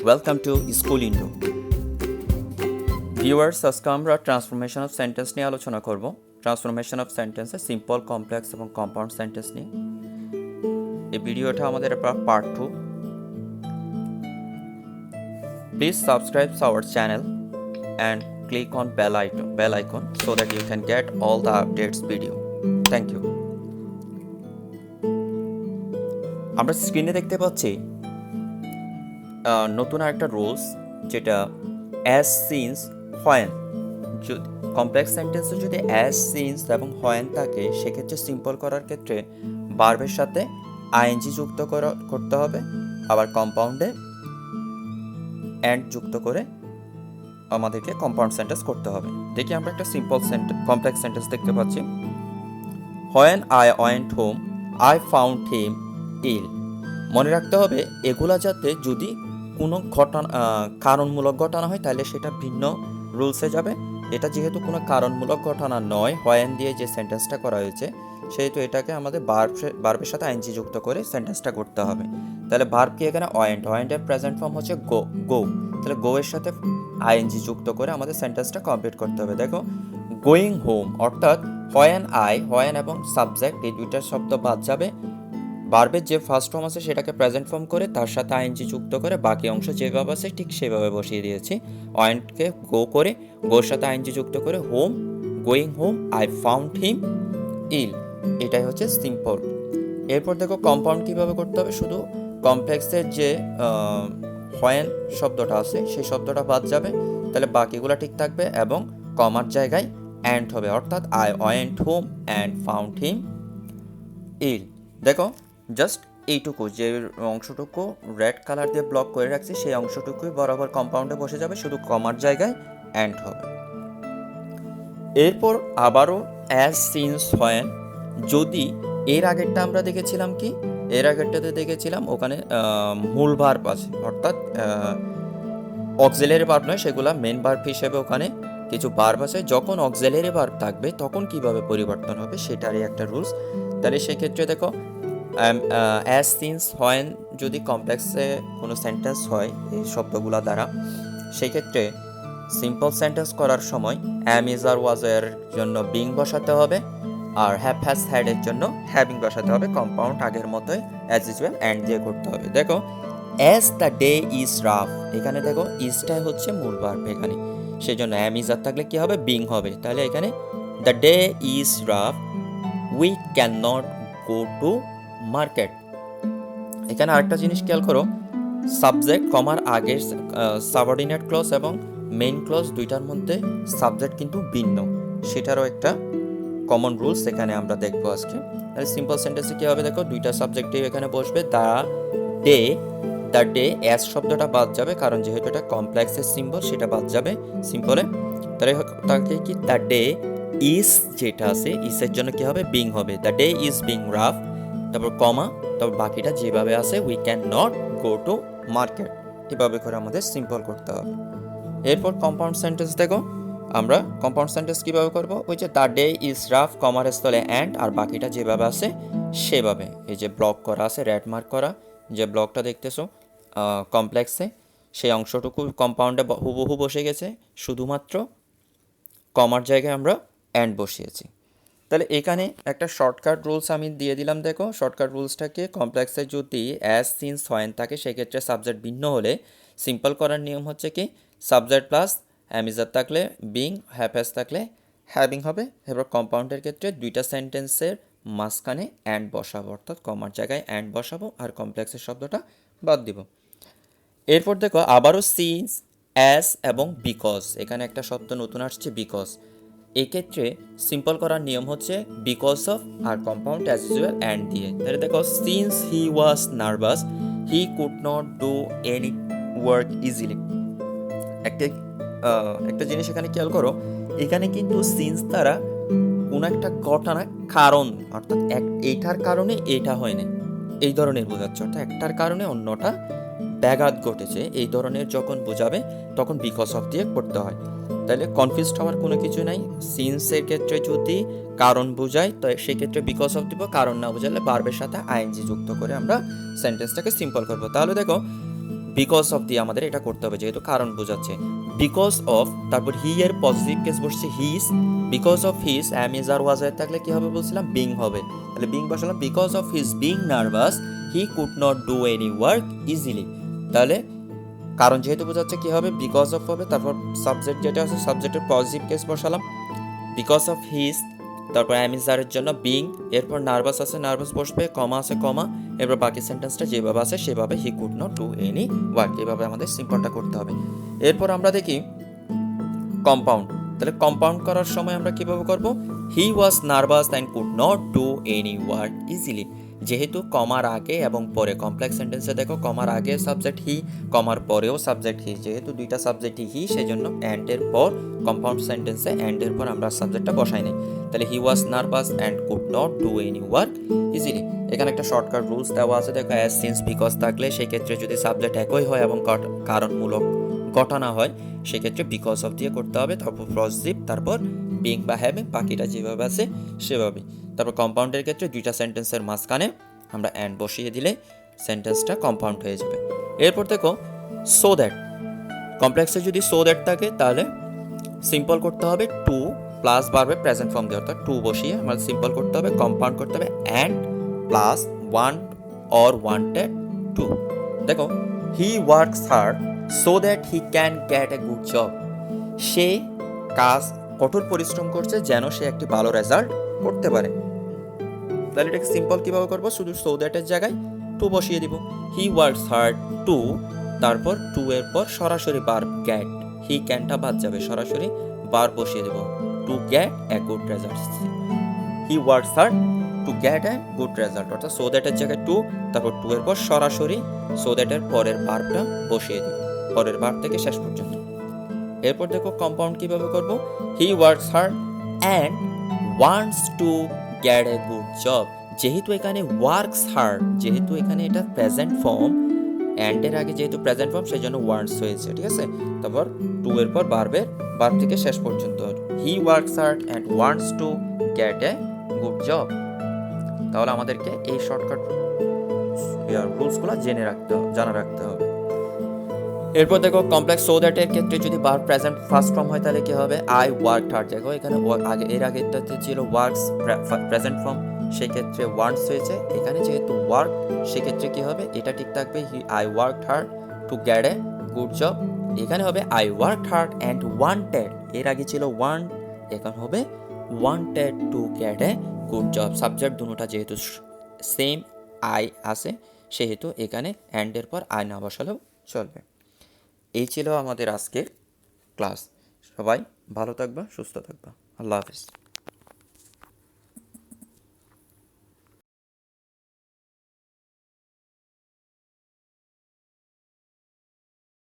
welcome to School Indo. Viewers, আজকে আমরা transformation of sentence নিয়ে আলোচনা করব। ট্রান্সফরমেশন অফ সেন্টেন্সে সিম্পল, কমপ্লেক্স এবং কম্পাউন্ড সেন্টেন্স নিয়ে। এই ভিডিওটা আমাদের part 2। Please subscribe to our channel and click on bell icon so that you can get all the updates video. Thank you. আমরা স্ক্রিনে দেখতে পাচ্ছি নতুন আরেকটা রুলস, যেটা অ্যাজ সিন্স হোয়েন। যদি কমপ্লেক্স সেন্টেন্সে যদি অ্যাজ সিন্স এবং হোয়েন থাকে, সেক্ষেত্রে সিম্পল করার ক্ষেত্রে ভার্বের সাথে আইএনজি যুক্ত করতে হবে, আবার কম্পাউন্ডে অ্যান্ড যুক্ত করে আমাদেরকে কম্পাউন্ড সেন্টেন্স করতে হবে। দেখি আমরা একটা সিম্পল কমপ্লেক্স সেন্টেন্স দেখতে পাচ্ছি। When I went home I found him ill. মনে রাখতে হবে এগুলা যাতে যদি কোনো কারণমূলক ঘটনা হয় তাহলে সেটা ভিন্ন রুলসে যাবে। এটা যেহেতু কোনো কারণমূলক ঘটনা নয়, হোয়েন দিয়ে যে সেন্টেন্সটা করা হয়েছে, সেহেতু এটাকে আমাদের ভার্বের সাথে আইএনজি যুক্ত করে সেন্টেন্সটা করতে হবে। তাহলে ভার্ব কি এখানে ওয়েন্টের প্রেজেন্ট ফর্ম হচ্ছে গো। তাহলে গো এর সাথে আইএনজি যুক্ত করে আমাদের সেন্টেন্সটা কমপ্লিট করতে হবে। দেখো, গোয়িং হোম, অর্থাৎ হোয়েন এবং সাবজেক্ট এই দুইটা শব্দ বাদ যাবে। ভার্বের যে ফার্স্ট ফর্ম আছে সেটাকে প্রেজেন্ট ফর্ম করে তার সাথে আইএনজি যুক্ত করে বাকি অংশ যেভাবে আছে ঠিক সেভাবে বসিয়ে দিয়েছি। ওয়েন্টকে গো করে গোর সাথে আইএনজি যুক্ত করে going home I found him ill. এটাই হচ্ছে সিম্পল। এরপর দেখো কম্পাউন্ড কিভাবে করতে হবে। শুধু কমপ্লেক্সের যে হোয়েন শব্দটা আছে সেই শব্দটা বাদ যাবে, তাহলে বাকিগুলো ঠিক থাকবে এবং কমার জায়গায় অ্যান্ড হবে, অর্থাৎ I went home and found him ill. দেখো, জাস্ট এইটুকু যে অংশটুকু রেড কালার দিয়ে ব্লক করে রাখছি সেই অংশটুকুই বরাবর কম্পাউন্ডে বসে যাবে, শুধু কমার জায়গায় অ্যান্ড হবে। এরপর আবারও অ্যাজ সিন্স হোয়েন। যদি এর আগেরটা আমরা দেখেছিলাম কি, এর আগেরটাতে দেখেছিলাম ওখানে মূল ভার্ব আছে, অর্থাৎ অক্সিলারি ভার্ব নয়, সেগুলা মেন ভার্ব হিসেবে ওখানে কিছু ভার্ব আছে। যখন অক্সিলারি ভার্ব থাকবে তখন কিভাবে পরিবর্তন হবে সেটারই একটা রুলস। তাহলে সেক্ষেত্রে দেখো, অ্যাজ সিন্স হোয়েন যদি কমপ্লেক্সে কোনো সেন্টেন্স হয় এই শব্দগুলো দ্বারা, সেই ক্ষেত্রে সিম্পল সেন্টেন্স করার সময় অ্যাম ইজ আর ওয়াজ এর জন্য বিং বসাতে হবে, আর হ্যাভ হ্যাজ হ্যাড এর জন্য হ্যাভিং বসাতে হবে। কম্পাউন্ড আগের মতোই অ্যাজ ইউজুয়াল অ্যান্ড দিয়ে করতে হবে। দেখো, as the day is rough, এখানে দেখো ইজটাই হচ্ছে মূল ভার্ব এখানে, সেই জন্য অ্যাম ইজ আর থাকলে কি হবে, বিং হবে। তাহলে এখানে the day is rough we can not go to market. এখানে আরেকটা জিনিস খেয়াল করো, সাবজেক্ট কমার আগের সাবঅর্ডিনেট ক্লজ এবং মেইন ক্লজ দুইটার মধ্যে সাবজেক্ট কিন্তু ভিন্ন, সেটারও একটা কমন রুলস এখানে আমরা দেখবো আজকে। তাহলে সিম্পল সেন্টেন্সে কি হবে, দেখো দুইটা সাবজেক্টই এখানে বসবে। দ্য ডে অ্যাস শব্দটা বাদ যাবে, কারণ যেহেতু এটা কমপ্লেক্সের সিম্বল সেটা বাদ যাবে সিম্পলে। তাহলে তাকে কি দ্য ডে ইজ যেটা আছে ইসের জন্য কি হবে, বিং হবে। The day is being rough, তারপর কমা, তারপর বাকিটা যেভাবে আছে we can not go to market. এভাবে করে আমাদের সিম্পল করতে হবে। এরপর কম্পাউন্ড সেন্টেন্স দেখো, আমরা কম্পাউন্ড সেন্টেন্স কীভাবে করবো, ওই যে দ্য ডে ইজ রাফ কমার স্থলে অ্যান্ড, আর বাকিটা যেভাবে আছে সেভাবে। এই যে ব্লক করা আছে, রেড মার্ক করা যে ব্লকটা দেখতেছো কমপ্লেক্সে, সেই অংশটুকু কম্পাউন্ডে হুবহু বসে গেছে, শুধুমাত্র কমার জায়গায় আমরা অ্যান্ড বসিয়েছি। তাহলে এখানে একটা শর্টকাট রুলস আমি দিয়ে দিলাম। দেখো, শর্টকাট রুলসটাকে কমপ্লেক্সে যদি অ্যাজ সিন্স হোয়েন থাকে সেক্ষেত্রে সাবজেক্ট ভিন্ন হলে সিম্পল করার নিয়ম হচ্ছে কি, সাবজেক্ট প্লাস অ্যামিজার থাকলে বিং, হ্যাভ হ্যাজ থাকলে হ্যাভিং হবে। এবার কম্পাউন্ডের ক্ষেত্রে দুইটা সেন্টেন্সের মাঝখানে অ্যান্ড বসাবো, অর্থাৎ কমার জায়গায় অ্যান্ড বসাবো আর কমপ্লেক্সের শব্দটা বাদ দিব। এরপর দেখো আবারও সিন্স, অ্যাজ এবং বিকজ, এখানে একটা শব্দ নতুন আসছে বিকজ। এক্ষেত্রে সিম্পল করার নিয়ম হচ্ছে because of or compound as usual and দিয়ে। তাহলে দেখো, since he was nervous he could not do any work easily. একটা জিনিস এখানে খেয়াল করো, এখানে কিন্তু সিন্স দ্বারা কোনো একটা ঘটনা কারণ, অর্থাৎ এইটার কারণে এটা হয়নি এই ধরনের বোঝাচ্ছে, অর্থাৎ একটার কারণে অন্যটা ব্যাঘাত ঘটেছে এই ধরনের যখন বোঝাবে তখন বিকজ অফ দিয়ে করতে হয়। তাহলে কনফিউজড হওয়ার কোনো কিছু নাই। সিন্সের ক্ষেত্রে যদি কারণ বোঝায় তো সেক্ষেত্রে বিকজ অফ দিব, কারণ না বোঝালে ভার্বের সাথে আইএনজি যুক্ত করে আমরা সেন্টেন্সটাকে সিম্পল করব। তাহলে দেখো, বিকজ অফ দিয়ে আমাদের এটা করতে হবে, যেহেতু কারণ বোঝাচ্ছে। বিকজ অফ, তারপর হি এর পজিটিভ কেস বসছে his, because of his am is are was এর থাকলে কি হবে বলছিলাম, বিং হবে। তাহলে বিং বসালাম, because of his being nervous he could not do any work easily. তাহলে কারণ যেহেতু বোঝাচ্ছে কি হবে, বিকজ অফ হবে, তারপর সাবজেক্ট যেটা আছে সাবজেক্টের পজিটিভ কেস বসালাম, বিকজ অফ হিজ, তারপর অ্যামিজারের জন্য বিং, এরপর নার্ভাস আছে নার্ভাস বসবে, কমা আছে কমা, এরপর বাকি সেন্টেন্সটা যেভাবে আছে সেভাবে হি could not do any work, এভাবে আমাদের সিম্পলটা করতে হবে। এরপর আমরা দেখি কম্পাউন্ড। তাহলে কম্পাউন্ড করার সময় আমরা কিভাবে করব, he was nervous and could not do any work easily. যেহেতু কমার আগে এবং পরে কমপ্লেক্স সেন্টেন্সে দেখো কমার আগে সাবজেক্ট হি, কমার পরেও সাবজেক্ট হি, যেহেতু দুইটা সাবজেক্টই হি সেজন্য অ্যান্ডের পর কম্পাউন্ড সেন্টেন্সে অ্যান্ডের পর আমরা সাবজেক্টটা বসাই নাই। তাহলে he was nervous and could not do any work easily. এখানে একটা শর্টকাট রুলস দেওয়া আছে দেখো, অ্যাজ সিন্স বিকজ থাকলে সেক্ষেত্রে যদি সাবজেক্ট একই হয় এবং কারণমূলক ঘটনা হয় সেক্ষেত্রে বিকজ অফ দিয়ে করতে হবে, তারপর পজিটিভ, তারপর বিং বা হ্যাভিং, বাকিটা যেভাবে আছে সেভাবেই। তারপর কম্পাউন্ডের ক্ষেত্রে দুইটা সেন্টেন্সের মাঝখানে আমরা অ্যান্ড বসিয়ে দিলে সেন্টেন্সটা কম্পাউন্ড হয়ে যাবে। এরপর দেখো সো দ্যাট, কমপ্লেক্সে যদি সো দ্যাট থাকে তাহলে সিম্পল করতে হবে টু প্লাস বাড়বে প্রেজেন্ট ফর্ম দিয়ে, অর্থাৎ টু বসিয়ে আমাদের সিম্পল করতে হবে, কম্পাউন্ড করতে হবে and plus one or wanted to. দেখো he works hard so that he can get a good job, সে কঠোর পরিশ্রম করছে যেন সে একটি ভালো রেজাল্ট করতে পারে। তাহলে এটাকে সিম্পল কীভাবে করবো, শুধু সো দ্যাটের জায়গায় টু বসিয়ে দিব, হি ওয়ার্কস হার্ড টু, তারপর টু এর পর সরাসরি ভার্ব গেট, হি ক্যানটা বাদ যাবে, সরাসরি ভার্ব বসিয়ে দেব, to get a good result. He works hard to get a good result, অর্থাৎ সো দ্যাটের জায়গায় টু, তারপর টু এর পর সরাসরি সো দ্যাটের পরের ভার্বটা বসিয়ে দিব, পরের ভার্ব থেকে শেষ পর্যন্ত। এরপর দেখো কম্পাউন্ড কিভাবে করব, হি works hard and wants to get a good job. যেহেতু এখানে ওয়ার্কস হার্ড, যেহেতু এখানে এটা প্রেজেন্ট ফর্ম, অ্যান্ডের আগে যেহেতু প্রেজেন্ট ফর্ম সেই জন্য ওয়ান্টস হয়েছে, ঠিক আছে। তারপর টু এর পর ভার্ব থেকে শেষ পর্যন্ত, হি works hard and wants to get a good job. তাহলে আমাদেরকে এই শর্টকাট রুলসগুলো জানা রাখতে হবে। এরপর দেখো কমপ্লেক্স সো দ্যাট এর ক্ষেত্রে যদি ভার্ব প্রেজেন্ট ফার্স্ট ফর্ম হয় তাহলে কি হবে, আই ওয়ার্কড হার্ড। দেখো এখানে এর আগেরটাতে ছিল ওয়ার্কস প্রেজেন্ট ফর্ম, সেই ক্ষেত্রে ওয়ান্টস হয়েছে, এখানে যেহেতু ওয়ার্ক সেক্ষেত্রে কি হবে, এটা ঠিক থাকবে, I worked hard to get a good job. এখানে হবে I worked hard and wanted, এর আগে ছিল ওয়ান্ট, এখন হবে wanted to get a good job. Subject দুটোটা যেহেতু সেম আই আছে সেহেতু এখানে অ্যান্ডের পর আই না বসালেও চলবে। এই ছিল আমাদের আজকের ক্লাস। সবাই ভালো থাকবা, সুস্থ থাকবা, আল্লাহ হাফিজ।